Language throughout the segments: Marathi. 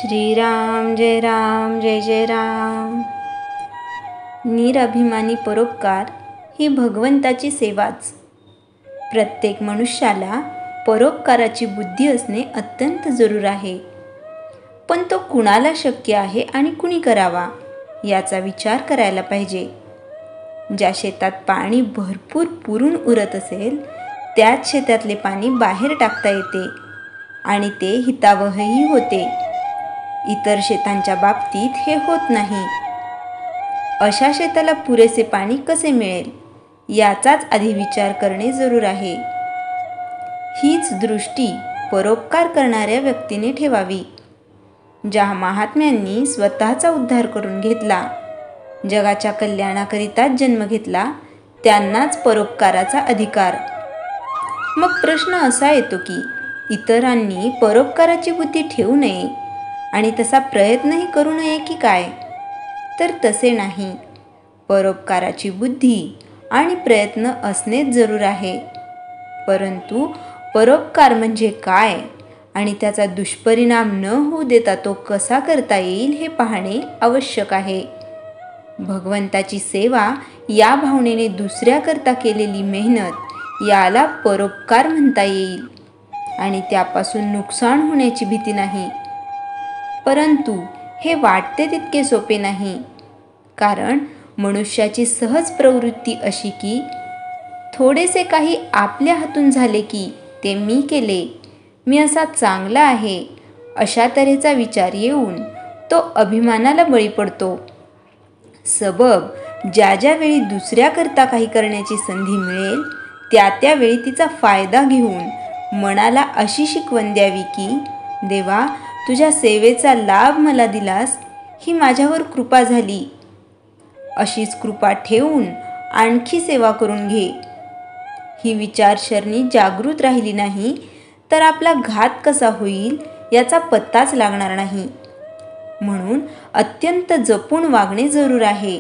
श्रीराम जय जय राम। निरभिमानी परोपकार ही भगवंताची सेवाच। प्रत्येक मनुष्याला परोपकाराची बुद्धी असणे अत्यंत जरूर आहे, पण तो कुणाला शक्य आहे आणि कुणी करावा याचा विचार करायला पाहिजे। ज्या शेतात पाणी भरपूर पुरून उरत असेल त्याच शेतातले पाणी बाहेर टाकता येते आणि ते हितावहही होते। इतर शेतांच्या बाबतीत हे होत नाही। अशा शेताला पुरेसे पाणी कसे मिळेल याचाच आधी विचार करणे जरूर आहे। हीच दृष्टी परोपकार करणाऱ्या व्यक्तीने ठेवावी। ज्या महात्म्यांनी स्वतःचा उद्धार करून घेतला, जगाच्या कल्याणाकरिताच जन्म घेतला, त्यांनाच परोपकाराचा अधिकार। मग प्रश्न असा येतो की इतरांनी परोपकाराची बुद्धी ठेवू नये आणि तसा प्रयत्नही करू नये की काय? तर तसे नाही। परोपकाराची बुद्धी आणि प्रयत्न असणेच जरूर आहे, परंतु परोपकार म्हणजे काय आणि त्याचा दुष्परिणाम न होऊ देता तो कसा करता येईल हे पाहणे आवश्यक आहे। भगवंताची सेवा या भावनेने दुसऱ्याकरता केलेली मेहनत याला परोपकार म्हणता येईल आणि त्यापासून नुकसान होण्याची भीती नाही। परंतु हे वाटते तितके सोपे नाही, कारण मनुष्याची सहज प्रवृत्ती अशी की थोडेसे काही आपल्या हातून झाले की ते मी केले, मी असा चांगला आहे अशा तऱ्हेचा विचार येऊन तो अभिमानाला बळी पडतो। सबब ज्या ज्या वेळी दुसऱ्याकरता काही करण्याची संधी मिळेल त्या वेळी तिचा फायदा घेऊन मनाला अशी शिकवण द्यावी की देवा, तुझ्या सेवेचा लाभ मला दिलास, ही माझ्यावर कृपा झाली। अशीच कृपा ठेवून आणखी सेवा करून घे। ही विचारसरणी जागृत राहिली नाही तर आपला घात कसा होईल याचा पत्ताच लागणार नाही। म्हणून अत्यंत जपून वागणे जरूर आहे।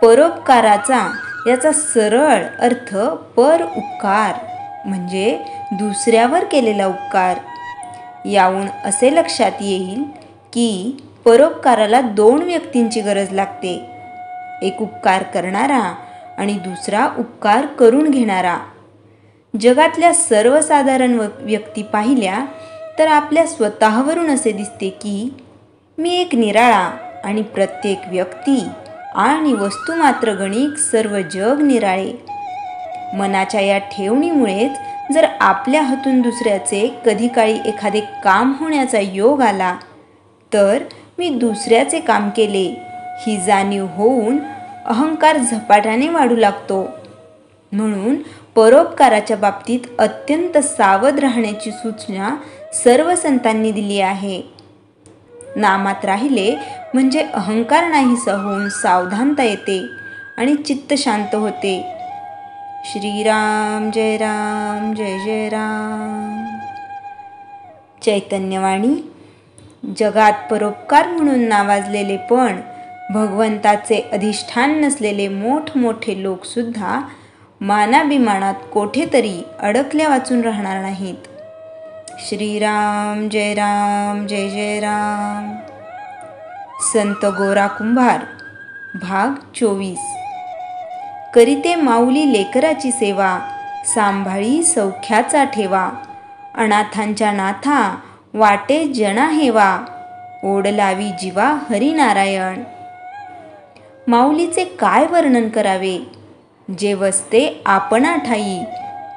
परोपकाराचा याचा सरळ अर्थ पर उपकार म्हणजे दुसऱ्यावर केलेला उपकार। यावून असे लक्षात येईल की परोपकाराला दोन व्यक्तींची गरज लागते, एक उपकार करणारा आणि दुसरा उपकार करून घेणारा। जगातल्या सर्वसाधारण व्यक्ती पाहिल्या तर आपल्या स्वतःवरून असे दिसते की मी एक निराळा आणि प्रत्येक व्यक्ती आणि वस्तू मात्र गणिक सर्व जग निराळे। मनाच्या या ठेवणीमुळेच जर आपल्या हातून दुसऱ्याचे कधी काळी एखादे काम होण्याचा योग आला तर मी दुसऱ्याचे काम केले ही जाणीव होऊन अहंकार झपाट्याने वाढू लागतो। म्हणून परोपकाराच्या बाबतीत अत्यंत सावध राहण्याची सूचना सर्व संतांनी दिली आहे। नामात राहिले म्हणजे अहंकार नाहीसा होऊन सावधानता येते आणि चित्त शांत होते। श्रीराम जय जय राम। चैतन्यवाणी जगात परोपकार म्हणून नावाजलेले पण भगवंताचे अधिष्ठान नसलेले मोठमोठे लोकसुद्धा मानाभिमानात कोठेतरी अडकल्या वाचून राहणार नाहीत। श्रीराम जय जय राम। संत गोरा कुंभार भाग 24। करीते माऊली लेकराची सेवा, सांभाळी सौख्याचा ठेवा, अनाथांच्या नाथा वाटे जना हेवा, ओढ लावी जीवा हरिनारायण। माऊलीचे काय वर्णन करावे, जे वसते आपणा ठाई,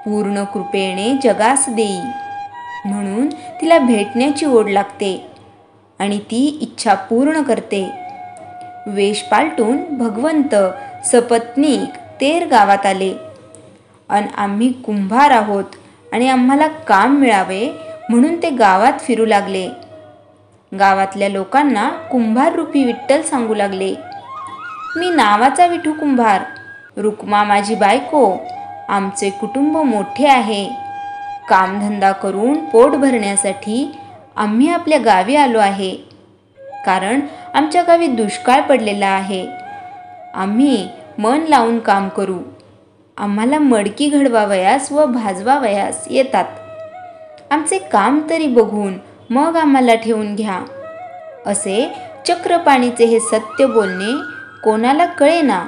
पूर्ण कृपेने जगास देई। म्हणून तिला भेटण्याची ओढ लागते आणि ती इच्छा पूर्ण करते। वेश पालटून भगवंत सपत्नीक तेर गावात आले अन आम्ही कुंभार आहोत आणि आम्हाला काम मिळावे म्हणून ते गावात फिरू लागले। गावातल्या लोकांना कुंभार रूपी विठ्ठल सांगू लागले, मी नावाचा विठू कुंभार, रुक्मा माझी बायको, आमचे कुटुंब मोठे आहे। कामधंदा करून पोट भरण्यासाठी आम्ही आपल्या गावी आलो आहे, कारण आमच्या गावी दुष्काळ पडलेला आहे। आम्ही मन लावून काम करू, आम्हाला मडकी घडवावयास व भाजवावयास येतात। आमचे काम तरी बघून मग आम्हाला ठेवून घ्या. असे चक्रपाणीचे हे सत्य बोलणे कोणाला कळेना.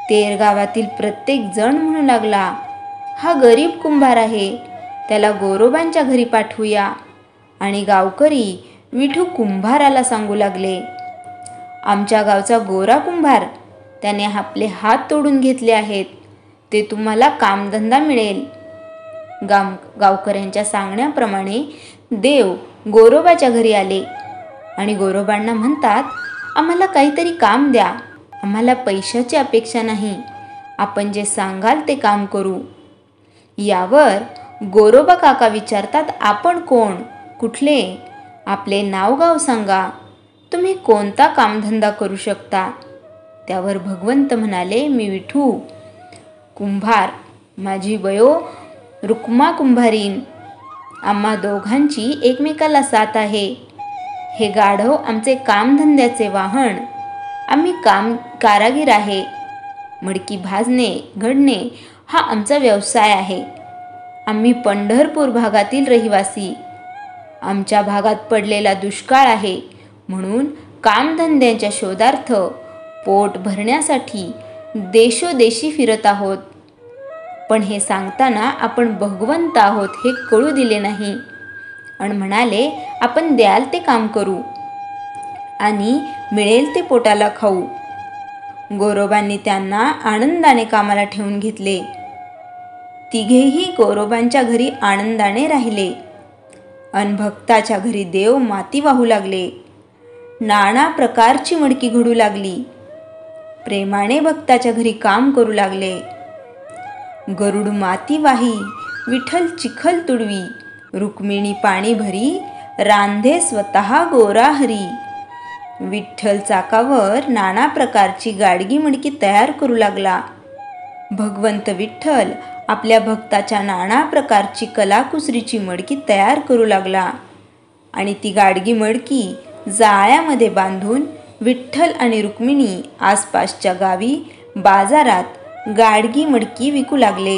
तेर गावातील प्रत्येक जण म्हणू लागला, हा गरीब कुंभार आहे, त्याला गोरोबांच्या घरी पाठवूया. आणि गावकरी विठू कुंभाराला सांगू लागले, आमच्या गावचा गोरा कुंभार, त्याने आपले हात तोडून घेतले आहेत, ते तुम्हाला कामधंदा मिळेल. गावकऱ्यांच्या सांगण्याप्रमाणे देव गोरोबाच्या घरी आले आणि गोरोबांना म्हणतात, आम्हाला काहीतरी काम द्या, आम्हाला पैशाची अपेक्षा नाही, आपण जे सांगाल ते काम करू. यावर गोरोबा काका विचारतात, आपण कोण, कुठले, आपले नाव गाव सांगा, तुम्ही कोणता कामधंदा करू शकता. त्यावर भगवंत म्हणाले, मी विठू कुंभार, माझी बयो रुक्मा कुंभारीन, आम्हा दोघांची एकमेकाला साथ आहे. हे गाढव आमचे कामधंद्याचे वाहन, आम्ही कारागीर आहे. मडकी भाजणे घडणे हा आमचा व्यवसाय आहे. आम्ही पंढरपूर भागातील रहिवासी, आमच्या भागात पडलेला दुष्काळ आहे, म्हणून कामधंद्याच्या शोधार्थ पोट भरण्यासाठी देशोदेशी फिरत आहोत. पण हे सांगताना आपण भगवंत आहोत हे कळू दिले नाही आणि म्हणाले, आपण द्याल ते काम करू आणि मिळेल ते पोटाला खाऊ. गोरोबांनी त्यांना आनंदाने कामाला ठेवून घेतले. तिघेही गोरोबांच्या घरी आनंदाने राहिले. अनभक्ताच्या घरी देव माती वाहू लागले. नाना प्रकारची मडकी घडू लागली. प्रेमाने भक्ताच्या घरी काम करू लागले. गरुड माती वाही, विठ्ठल चिखल तुडवी, रुक्मिणी पाणी भरी, रांधे स्वतः गोरा हरी. विठ्ठल चाकावर नाना प्रकारची गाडगी मडकी तयार करू लागला. भगवंत विठ्ठल आपल्या भक्ताच्या नाना प्रकारची कलाकुसरीची मडकी तयार करू लागला आणि ती गाडगी मडकी जाळ्यामध्ये बांधून विठ्ठल आणि रुक्मिणी आसपासच्या गावी बाजारात गाडगी मडकी विकू लागले.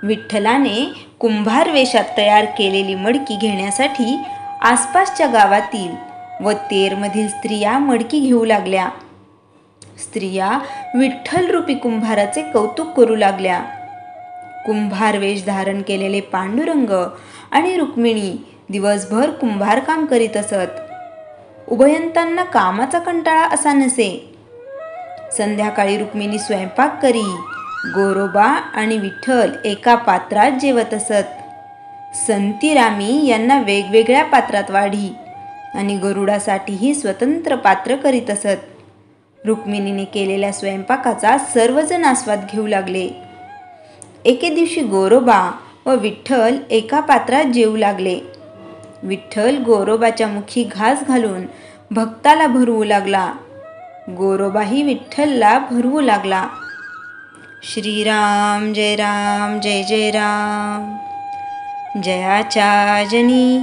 विठ्ठलाने कुंभार वेशात तयार केलेली मडकी घेण्यासाठी आसपासच्या गावातील व तेरमधील स्त्रिया मडकी घेऊ लागल्या. स्त्रिया विठ्ठलरूपी कुंभाराचे कौतुक करू लागल्या. कुंभार वेश धारण केलेले पांडुरंग आणि रुक्मिणी दिवसभर कुंभारकाम करीत असत. उभयंतांना कामाचा कंटाळा असा नसे. संध्याकाळी रुक्मिणी स्वयंपाक करी. गोरोबा आणि विठ्ठल एका पात्रात जेवत असत. संती रामी यांना वेगवेगळ्या पात्रात वाढी आणि गरुडासाठीही स्वतंत्र पात्र करीत असत. रुक्मिणीने केलेल्या स्वयंपाकाचा सर्वजण आस्वाद घेऊ लागले. एके दिवशी गोरोबा व विठ्ठल एका पात्रात जेवू लागले. विठ्ठल गोरोबाच्या मुखी घास घालून भक्ताला भरवू लागला. गोरोबाही विठ्ठलला भरवू लागला. श्रीराम जय राम जय जय राम. जयाच्या जनी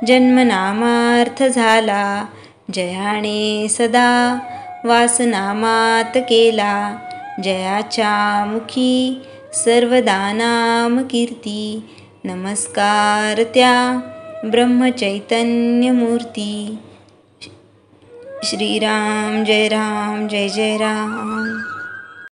जन्मनामार्थ झाला, जयाने सदा वासनामात केला. जयाच्या मुखी सर्वदा नाम कीर्ती, नमस्कार त्या ब्रह्मचैतन्य मूर्ती. श्रीराम जय राम जय जय राम.